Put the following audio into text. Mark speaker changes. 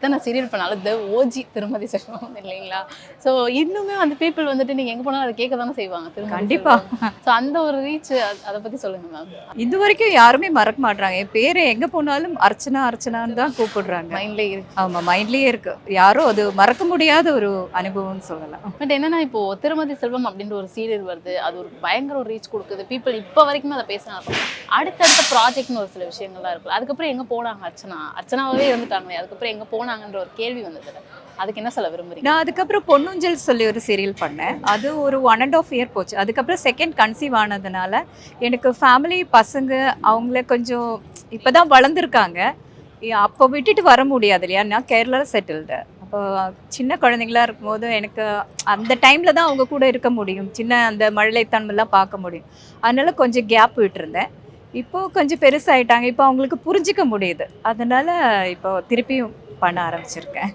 Speaker 1: எத்தனை சீரியல் பண்ணாலும் the OG திருமதி செல்வம் இல்லைங்களா? ஸோ இன்னுமே அந்த பீப்பிள் வந்துட்டு நீங்க எங்க போனாலும் அதை கேட்க தானே செய்வாங்க. திருமதி
Speaker 2: கண்டிப்பா.
Speaker 1: செல்வம். ஸோ அந்த ஒரு ரீச் அதை பத்தி சொல்லுங்க மேம்.
Speaker 2: இதுவரைக்கும் யாருமே மறக்க மாட்றாங்க. என் பேரு எங்க போனாலும் அர்ச்சனா, அர்ச்சனான்னு தான் கூப்பிடுறாங்க.
Speaker 1: மைண்ட்ல இருக்கு.
Speaker 2: ஆமா, மைண்ட்லயே இருக்கு. யாரும் அது மறக்க முடியாத ஒரு அனுபவம்னு சொல்லலாம்.
Speaker 1: பட் என்னன்னா இப்போ திருமதி செல்வம் அப்படின்ற ஒரு சீரியல் வருது. அது ஒரு பயங்கர ஒரு ரீச் கொடுக்குது. பீப்பிள் இப்போ வரைக்குமே அதை பேசினாங்க. அடுத்தடுத்த ப்ராஜெக்ட்னு ஒரு சில விஷயங்கள்லாம் இருக்கு. அதுக்கப்புறம் எங்க போனாங்க அர்ச்சனா? அர்ச்சனாவே இருந்துட்டாங்களே, அதுக்கப்புறம் எங்க போனாங்கன்ற ஒரு கேள்வி வந்தது. அதுக்கு என்ன சொல்ல விரும்புறீங்க?
Speaker 2: நான் அதுக்கப்புறம் பொன்னுஞ்சல் சொல்லி ஒரு சீரியல் பண்ணேன். அது ஒரு 1 1/2 இயர் போச்சு. அதுக்கப்புறம் செகண்ட் கன்சீவ் ஆனதுனால எனக்கு ஃபேமிலி பசங்க அவங்கள கொஞ்சம் இப்பதான் வளர்ந்துருக்காங்க. அப்போ விட்டுட்டு வர முடியாது இல்லையா? நான் கேரளாவில் செட்டில்டு. அப்போ சின்ன குழந்தைங்களா இருக்கும்போது எனக்கு அந்த டைமில் தான் அவங்க கூட இருக்க முடியும். சின்ன அந்த மழலைத்தன்மைலாம் பார்க்க முடியும். அதனால கொஞ்சம் கேப் விட்டுருந்தேன். இப்போது கொஞ்சம் பெருசாயிட்டாங்க. இப்போ அவங்களுக்கு புரிஞ்சிக்க முடியுது. அதனால இப்போ திருப்பியும் பண்ண ஆரம்பிச்சிருக்கேன்.